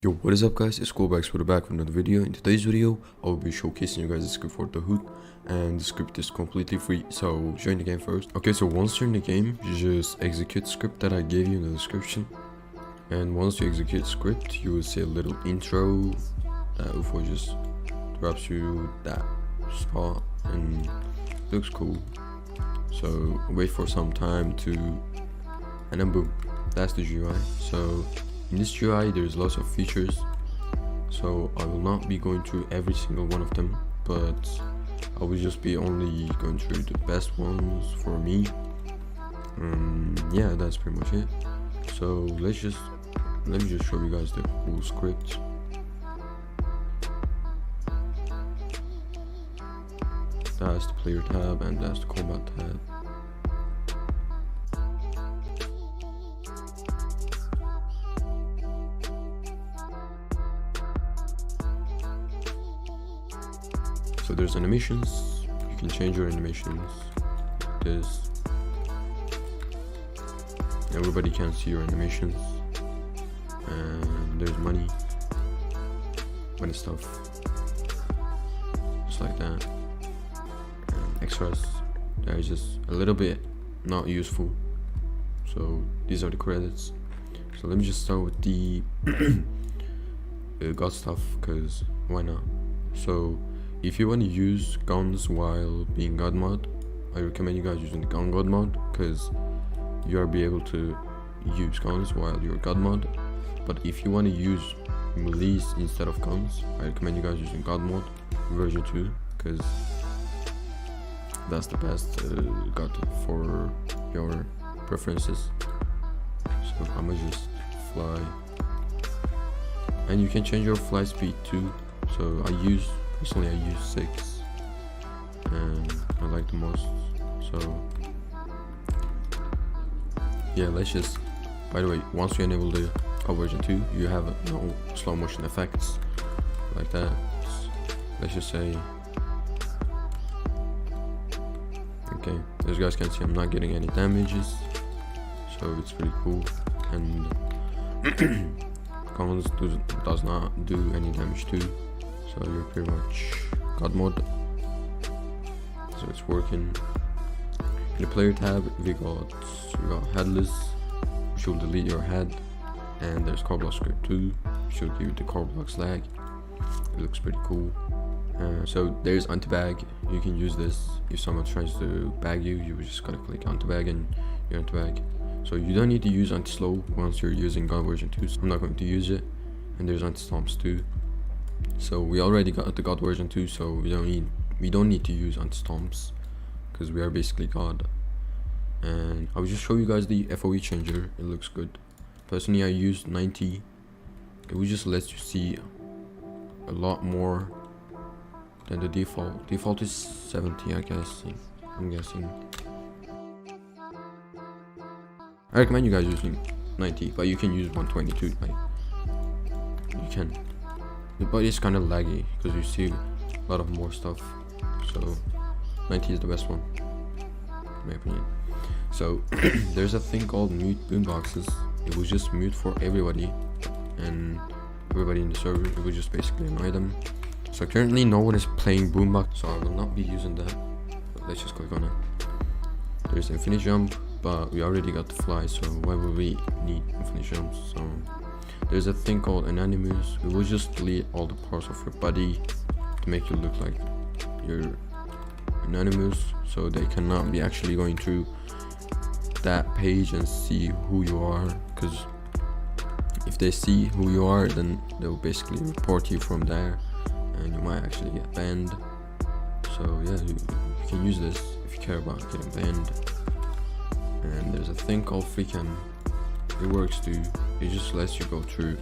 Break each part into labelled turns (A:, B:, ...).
A: Yo, what is up guys, it's Boombox, we're back with another video. In today's video, I will be showcasing you guys the script for the hood, and the script is completely free, so join the game first. Okay, so once you're in the game, you just execute the script that I gave you in the description. And once you execute the script, you will see a little intro that UFO just drops you that spot, and it looks cool. So wait for some time and then boom, that's the GUI. So in this GUI there's lots of features, so I will not be going through every single one of them, but I will just be only going through the best ones for me. Yeah, that's pretty much it. So let me just show you guys the whole script. That's the player tab and that's the combat tab. So there's animations, you can change your animations, this, everybody can see your animations, and there's money stuff, just like that, and extras, that is just a little bit not useful, so these are the credits. So let me just start with the god stuff, because why not? So if you want to use guns while being god mode, I recommend you guys using the gun god mode, because you will be able to use guns while you're god mode. But if you want to use melees instead of guns, I recommend you guys using god mode version 2, because that's the best god for your preferences. So I'm gonna just fly, and you can change your fly speed too. So personally I use 6 and I like the most. So yeah, let's just, by the way, once you enable the version 2, you have no slow motion effects like that. Let's just say, okay, as you guys can see, I'm not getting any damages, so it's pretty cool. And guns does not do any damage too. So you're pretty much god mode, so it's working. In the player tab, we got headless, which will delete your head, and there's core block script 2, which will give you the core blocks lag. It looks pretty cool. So there's anti-bag, you can use this if someone tries to bag you. You just gotta click anti-bag and you're anti-bag. So you don't need to use anti-slow once you're using god version 2, so I'm not going to use it. And there's anti-stomps too. So we already got the god version 2, so we don't need to use anti-stomps, because we are basically god. And I will just show you guys the FOE changer. It looks good. Personally I used 90. It will just let you see a lot more than the default. Default is 70, I guess. I'm guessing. I recommend you guys using 90, but you can use 122. Like, you can. But it's kind of laggy because you see a lot of more stuff, so 90 is the best one in my opinion. So there's a thing called mute boomboxes. It was just mute for everybody, and everybody in the server, it was just basically annoy them. So currently no one is playing boombox, so I will not be using that, but let's just click on it. There's infinite jump, but we already got the fly, so why would we need infinite jumps? So there's a thing called anonymous. It will just delete all the parts of your body to make you look like you're anonymous, so they cannot be actually going through that page and see who you are, because if they see who you are, then they'll basically report you from there, and you might actually get banned. So yeah, you can use this if you care about getting banned. And there's a thing called free cam. It works too. It just lets you go through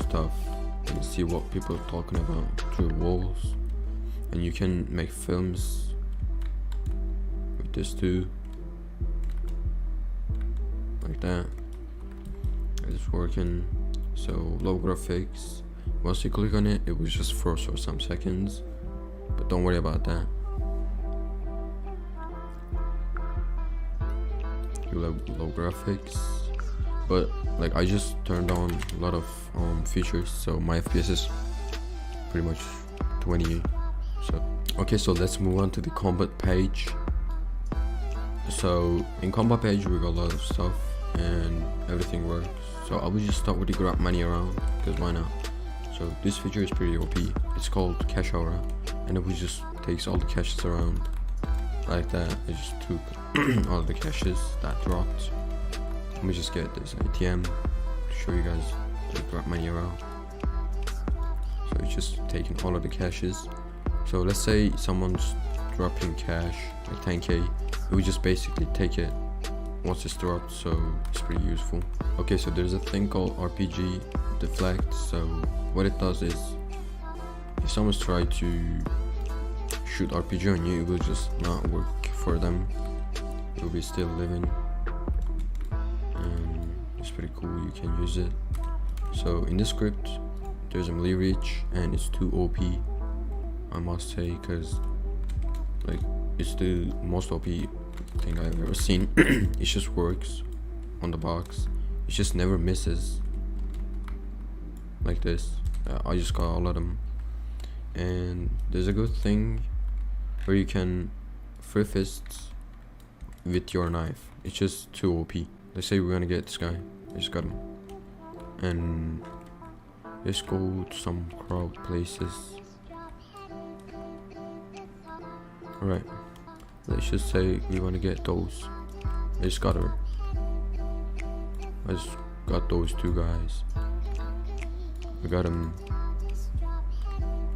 A: stuff and see what people are talking about through walls, and you can make films with this too, like that. It's working. So low graphics, once you click on it, it will just froze for some seconds, but don't worry about that. You have low graphics, but like I just turned on a lot of features, so my FPS is pretty much 28. So okay, so let's move on to the combat page. So in combat page we got a lot of stuff and everything works. So I will just start with the grab money around, because why not? So this feature is pretty OP. It's called cash aura, and it just takes all the caches around like that. I just took all the caches that dropped. Let me just get this ATM to show you guys the grab money around. So it's just taking all of the caches. So let's say someone's dropping cash like 10k, it would just basically take it once it's dropped, so it's pretty useful. Okay, so there's a thing called RPG Deflect. So what it does is, if someone's trying to shoot RPG on you, it will just not work for them. It will be still living, and it's pretty cool. You can use it. So in this script there's a melee reach, and it's too OP, I must say, because like it's the most OP thing I've ever seen. It just works on the box. It just never misses like this. I just got all of them. And there's a good thing where you can free fists with your knife. It's just too OP. Let's say we're gonna get this guy. I just got him. And let's go to some crowd places. Alright, let's just say we want to get those. I just got her. I just got those two guys. I got him.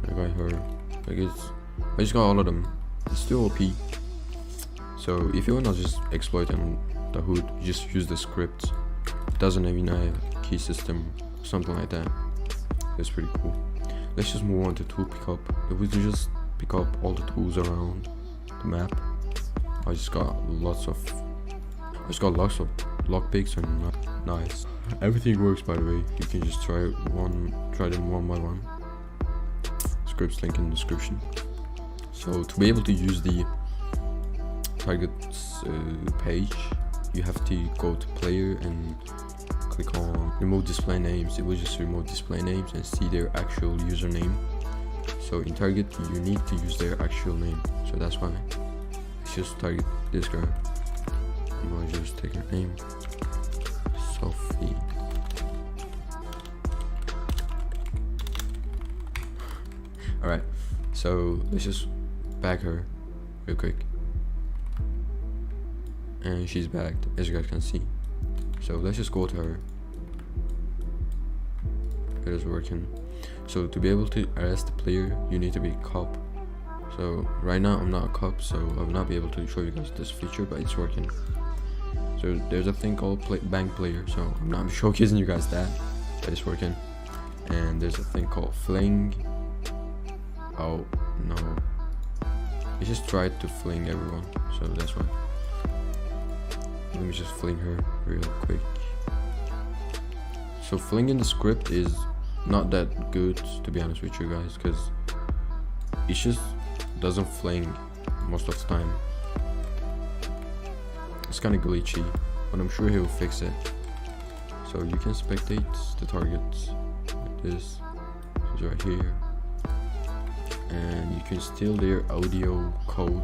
A: I got her. Like I just got all of them. It's still OP. So if you wanna just exploit on the hood, you just use the script. It doesn't even have a key system, something like that. It's pretty cool. Let's just move on to tool pickup. If we just pick up all the tools around the map, I just got lots of lockpicks and knives. Everything works, by the way. You can just try them one by one. Scripts link in the description. So to be able to use the targets page, you have to go to player and click on remove display names. It will just remove display names and see their actual username. So in target you need to use their actual name, so that's why. Let's just target this girl. I'm gonna just take her name, Sophie. Alright, so let's just bag her real quick. And she's bagged, as you guys can see. So let's just go to her. It is working. So to be able to arrest the player, you need to be a cop. So right now I'm not a cop, so I will not be able to show you guys this feature, but it's working. So there's a thing called bank player, so I'm not showcasing you guys that, but it's working. And there's a thing called fling. Oh no, it just tried to fling everyone, so that's why. Let me just fling her real quick. So flinging the script is not that good, to be honest with you guys, because it just doesn't fling most of the time. It's kind of glitchy, but I'm sure he'll fix it. So you can spectate the targets like this. It's right here, and you can steal their audio code.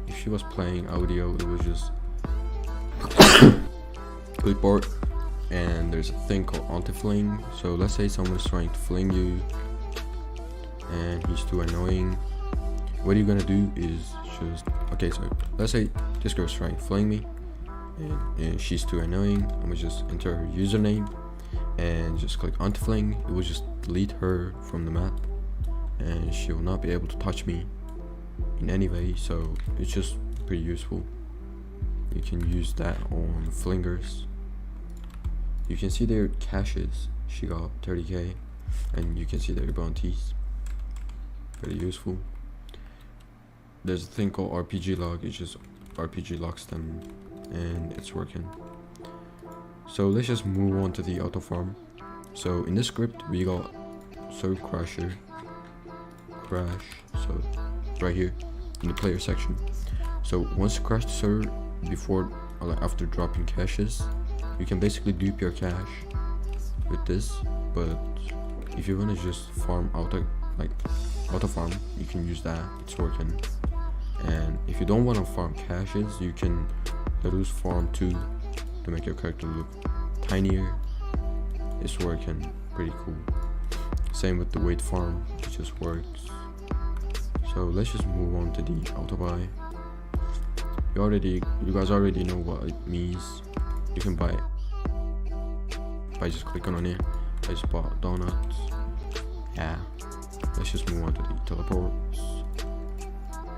A: If she was playing audio, it was just clipboard. And there's a thing called anti-fling. So let's say someone's trying to fling you and he's too annoying. What you're gonna do is just, okay, so let's say this girl's trying to fling me and she's too annoying. I'm gonna just enter her username and just click anti-fling. It will just delete her from the map and she will not be able to touch me in any way. So it's just pretty useful. You can use that on flingers. You can see their caches. She got 30k, and you can see their bounties. Very useful. There's a thing called RPG log. It just RPG locks them, and it's working. So let's just move on to the Autoform. So in this script we got serve crasher, crash. So right here in the player section. So once you crash the server, before or after dropping caches, you can basically dupe your cash with this, but if you want to just farm Autoform, you can use that, it's working. And if you don't want to farm caches, you can use farm 2 to make your character look tinier. It's working pretty cool. Same with the weight farm, it just works. So let's just move on to the auto buy. You guys already know what it means. You can buy it by just clicking on it. I just bought donuts. Yeah, let's just move on to the teleports.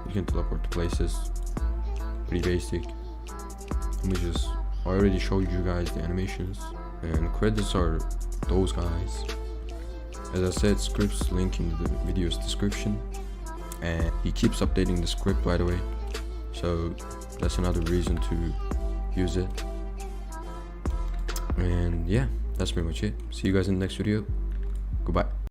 A: You can teleport to places, pretty basic. I already showed you guys the animations, and credits are those guys. As I said, scripts link in the video's description, and he keeps updating the script, by the way, so that's another reason to use it. And yeah, that's pretty much it. See you guys in the next video. Goodbye.